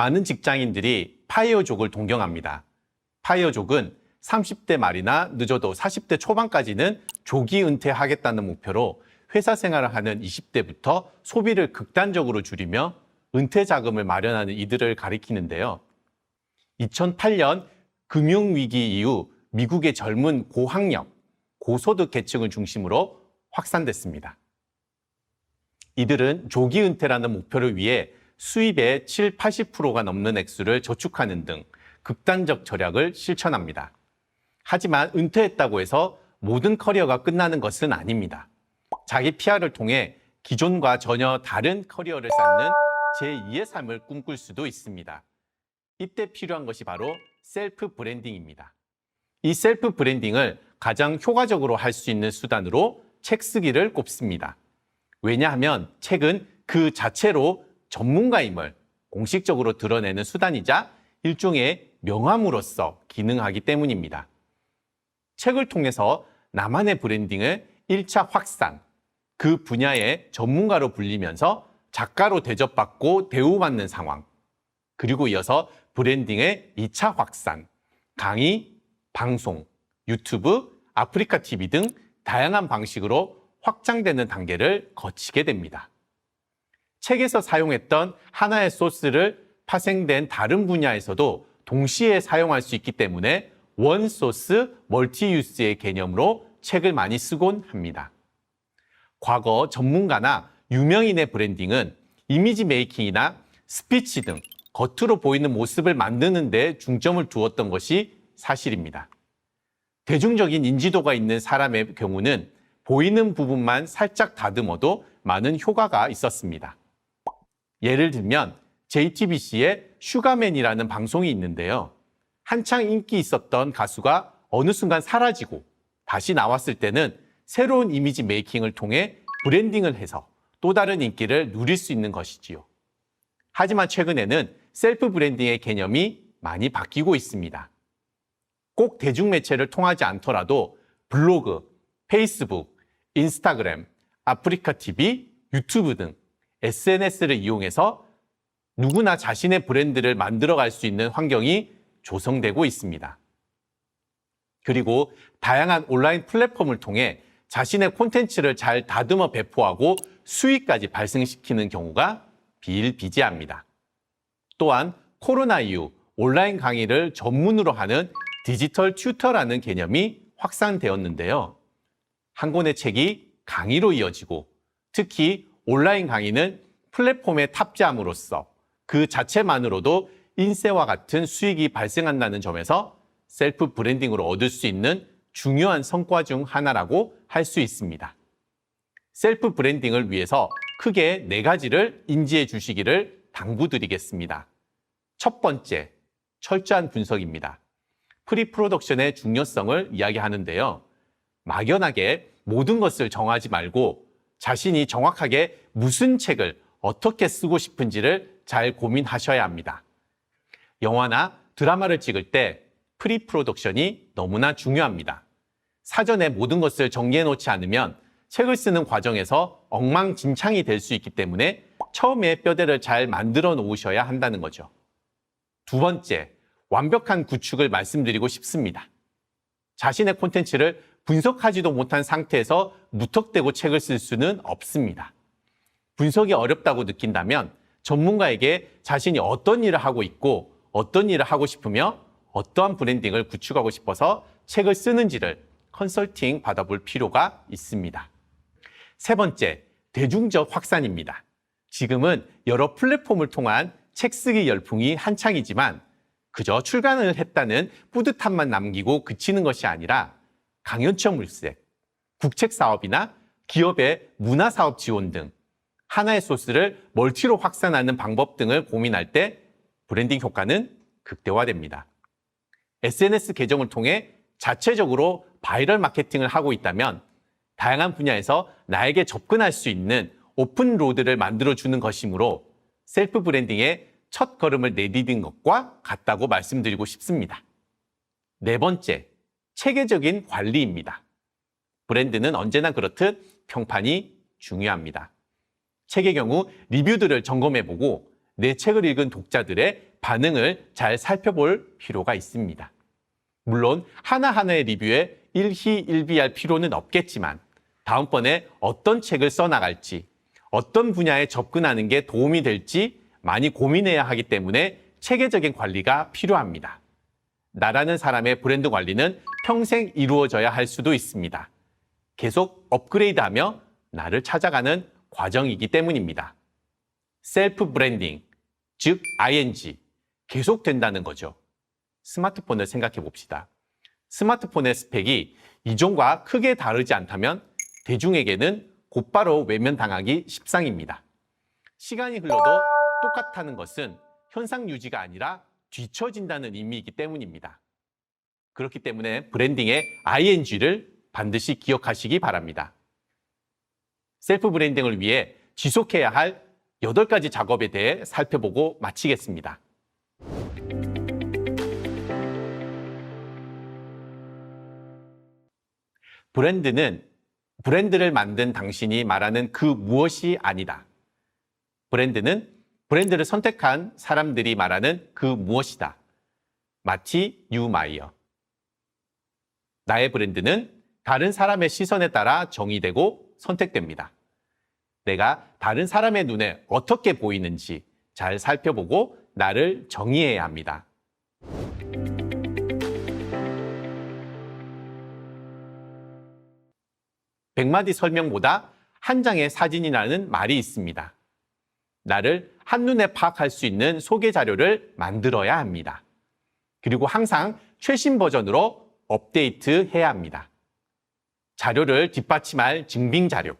많은 직장인들이 파이어족을 동경합니다. 파이어족은 30대 말이나 늦어도 40대 초반까지는 조기 은퇴하겠다는 목표로 회사 생활을 하는 20대부터 소비를 극단적으로 줄이며 은퇴 자금을 마련하는 이들을 가리키는데요. 2008년 금융위기 이후 미국의 젊은 고학력, 고소득 계층을 중심으로 확산됐습니다. 이들은 조기 은퇴라는 목표를 위해 수입의 7, 80%가 넘는 액수를 저축하는 등 극단적 절약을 실천합니다. 하지만 은퇴했다고 해서 모든 커리어가 끝나는 것은 아닙니다. 자기 PR을 통해 기존과 전혀 다른 커리어를 쌓는 제2의 삶을 꿈꿀 수도 있습니다. 이때 필요한 것이 바로 셀프 브랜딩입니다. 이 셀프 브랜딩을 가장 효과적으로 할 수 있는 수단으로 책 쓰기를 꼽습니다. 왜냐하면 책은 그 자체로 전문가임을 공식적으로 드러내는 수단이자 일종의 명함으로서 기능하기 때문입니다. 책을 통해서 나만의 브랜딩을 1차 확산, 그 분야의 전문가로 불리면서 작가로 대접받고 대우받는 상황, 그리고 이어서 브랜딩의 2차 확산, 강의, 방송, 유튜브, 아프리카 TV 등 다양한 방식으로 확장되는 단계를 거치게 됩니다. 책에서 사용했던 하나의 소스를 파생된 다른 분야에서도 동시에 사용할 수 있기 때문에 원 소스 멀티 유스의 개념으로 책을 많이 쓰곤 합니다. 과거 전문가나 유명인의 브랜딩은 이미지 메이킹이나 스피치 등 겉으로 보이는 모습을 만드는 데 중점을 두었던 것이 사실입니다. 대중적인 인지도가 있는 사람의 경우는 보이는 부분만 살짝 다듬어도 많은 효과가 있었습니다. 예를 들면 JTBC의 슈가맨이라는 방송이 있는데요. 한창 인기 있었던 가수가 어느 순간 사라지고 다시 나왔을 때는 새로운 이미지 메이킹을 통해 브랜딩을 해서 또 다른 인기를 누릴 수 있는 것이지요. 하지만 최근에는 셀프 브랜딩의 개념이 많이 바뀌고 있습니다. 꼭 대중매체를 통하지 않더라도 블로그, 페이스북, 인스타그램, 아프리카 TV, 유튜브 등 SNS를 이용해서 누구나 자신의 브랜드를 만들어갈 수 있는 환경이 조성되고 있습니다. 그리고 다양한 온라인 플랫폼을 통해 자신의 콘텐츠를 잘 다듬어 배포하고 수익까지 발생시키는 경우가 비일비재합니다. 또한 코로나 이후 온라인 강의를 전문으로 하는 디지털 튜터라는 개념이 확산되었는데요. 한 권의 책이 강의로 이어지고 특히 온라인 강의는 플랫폼에 탑재함으로써 그 자체만으로도 인세와 같은 수익이 발생한다는 점에서 셀프 브랜딩으로 얻을 수 있는 중요한 성과 중 하나라고 할 수 있습니다. 셀프 브랜딩을 위해서 크게 4가지를 인지해 주시기를 당부드리겠습니다. 첫 번째, 철저한 분석입니다. 프리프로덕션의 중요성을 이야기하는데요. 막연하게 모든 것을 정하지 말고 자신이 정확하게 무슨 책을 어떻게 쓰고 싶은지를 잘 고민하셔야 합니다. 영화나 드라마를 찍을 때 프리프로덕션이 너무나 중요합니다. 사전에 모든 것을 정리해 놓지 않으면 책을 쓰는 과정에서 엉망진창이 될 수 있기 때문에 처음에 뼈대를 잘 만들어 놓으셔야 한다는 거죠. 두 번째, 완벽한 구축을 말씀드리고 싶습니다. 자신의 콘텐츠를 분석하지도 못한 상태에서 무턱대고 책을 쓸 수는 없습니다. 분석이 어렵다고 느낀다면 전문가에게 자신이 어떤 일을 하고 있고 어떤 일을 하고 싶으며 어떠한 브랜딩을 구축하고 싶어서 책을 쓰는지를 컨설팅 받아볼 필요가 있습니다. 세 번째, 대중적 확산입니다. 지금은 여러 플랫폼을 통한 책 쓰기 열풍이 한창이지만 그저 출간을 했다는 뿌듯함만 남기고 그치는 것이 아니라 강연처 물색, 국책 사업이나 기업의 문화사업 지원 등 하나의 소스를 멀티로 확산하는 방법 등을 고민할 때 브랜딩 효과는 극대화됩니다. SNS 계정을 통해 자체적으로 바이럴 마케팅을 하고 있다면 다양한 분야에서 나에게 접근할 수 있는 오픈 로드를 만들어주는 것이므로 셀프 브랜딩의 첫 걸음을 내디딘 것과 같다고 말씀드리고 싶습니다. 네 번째, 체계적인 관리입니다. 브랜드는 언제나 그렇듯 평판이 중요합니다. 책의 경우 리뷰들을 점검해보고 내 책을 읽은 독자들의 반응을 잘 살펴볼 필요가 있습니다. 물론 하나하나의 리뷰에 일희일비할 필요는 없겠지만 다음번에 어떤 책을 써나갈지, 어떤 분야에 접근하는 게 도움이 될지 많이 고민해야 하기 때문에 체계적인 관리가 필요합니다. 나라는 사람의 브랜드 관리는 평생 이루어져야 할 수도 있습니다. 계속 업그레이드하며 나를 찾아가는 과정이기 때문입니다. 셀프 브랜딩, 즉 ING, 계속된다는 거죠. 스마트폰을 생각해 봅시다. 스마트폰의 스펙이 이전과 크게 다르지 않다면 대중에게는 곧바로 외면당하기 십상입니다. 시간이 흘러도 똑같다는 것은 현상 유지가 아니라 뒤처진다는 의미이기 때문입니다. 그렇기 때문에 브랜딩의 ING를 반드시 기억하시기 바랍니다. 셀프 브랜딩을 위해 지속해야 할 8가지 작업에 대해 살펴보고 마치겠습니다. 브랜드는 브랜드를 만든 당신이 말하는 그 무엇이 아니다. 브랜드는 브랜드를 선택한 사람들이 말하는 그 무엇이다. 마티 뉴마이어. 나의 브랜드는 다른 사람의 시선에 따라 정의되고 선택됩니다. 내가 다른 사람의 눈에 어떻게 보이는지 잘 살펴보고 나를 정의해야 합니다. 백마디 설명보다 한 장의 사진이라는 말이 있습니다. 나를 한눈에 파악할 수 있는 소개 자료를 만들어야 합니다. 그리고 항상 최신 버전으로 업데이트해야 합니다. 자료를 뒷받침할 증빙 자료,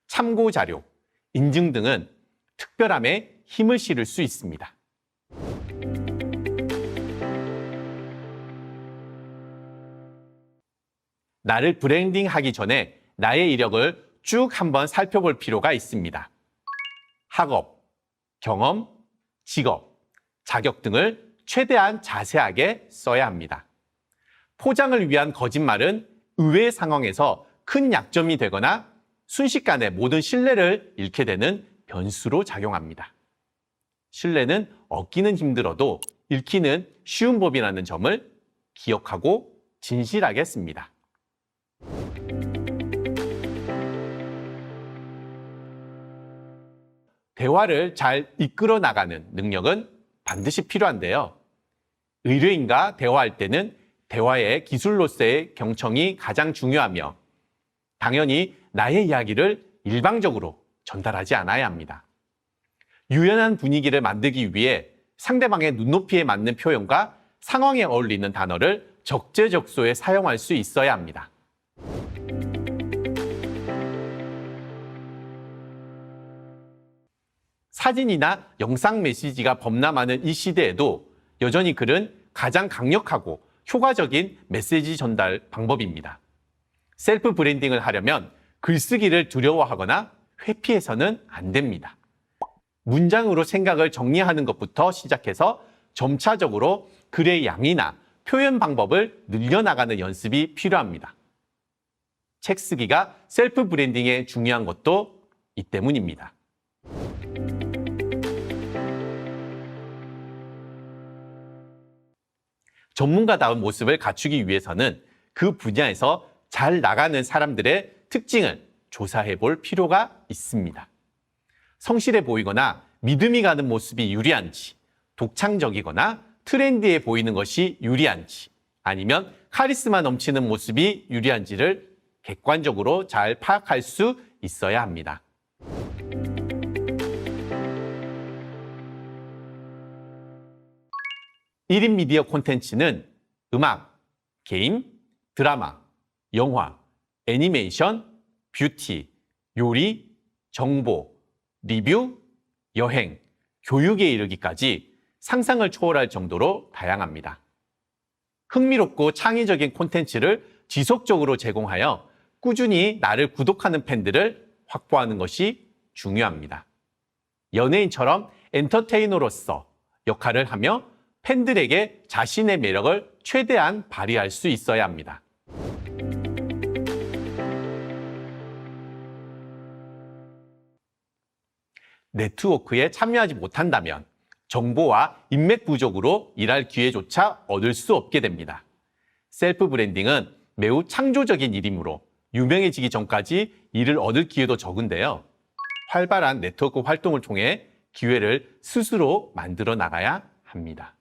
참고 자료, 인증 등은 특별함에 힘을 실을 수 있습니다. 나를 브랜딩하기 전에 나의 이력을 쭉 한번 살펴볼 필요가 있습니다. 학업, 경험, 직업, 자격 등을 최대한 자세하게 써야 합니다. 포장을 위한 거짓말은 의외의 상황에서 큰 약점이 되거나 순식간에 모든 신뢰를 잃게 되는 변수로 작용합니다. 신뢰는 얻기는 힘들어도 잃기는 쉬운 법이라는 점을 기억하고 진실하게 씁니다. 대화를 잘 이끌어 나가는 능력은 반드시 필요한데요. 의뢰인과 대화할 때는 대화의 기술로서의 경청이 가장 중요하며 당연히 나의 이야기를 일방적으로 전달하지 않아야 합니다. 유연한 분위기를 만들기 위해 상대방의 눈높이에 맞는 표현과 상황에 어울리는 단어를 적재적소에 사용할 수 있어야 합니다. 사진이나 영상 메시지가 범람하는 이 시대에도 여전히 글은 가장 강력하고 효과적인 메시지 전달 방법입니다. 셀프 브랜딩을 하려면 글쓰기를 두려워하거나 회피해서는 안 됩니다. 문장으로 생각을 정리하는 것부터 시작해서 점차적으로 글의 양이나 표현 방법을 늘려나가는 연습이 필요합니다. 책 쓰기가 셀프 브랜딩에 중요한 것도 이 때문입니다. 전문가다운 모습을 갖추기 위해서는 그 분야에서 잘 나가는 사람들의 특징을 조사해 볼 필요가 있습니다. 성실해 보이거나 믿음이 가는 모습이 유리한지, 독창적이거나 트렌디해 보이는 것이 유리한지, 아니면 카리스마 넘치는 모습이 유리한지를 객관적으로 잘 파악할 수 있어야 합니다. 일 인 미디어 콘텐츠는 음악, 게임, 드라마, 영화, 애니메이션, 뷰티, 요리, 정보, 리뷰, 여행, 교육에 이르기까지 상상을 초월할 정도로 다양합니다. 흥미롭고 창의적인 콘텐츠를 지속적으로 제공하여 꾸준히 나를 구독하는 팬들을 확보하는 것이 중요합니다. 연예인처럼 엔터테이너로서 역할을 하며 팬들에게 자신의 매력을 최대한 발휘할 수 있어야 합니다. 네트워크에 참여하지 못한다면 정보와 인맥 부족으로 일할 기회조차 얻을 수 없게 됩니다. 셀프 브랜딩은 매우 창조적인 일이므로 유명해지기 전까지 일을 얻을 기회도 적은데요. 활발한 네트워크 활동을 통해 기회를 스스로 만들어 나가야 합니다.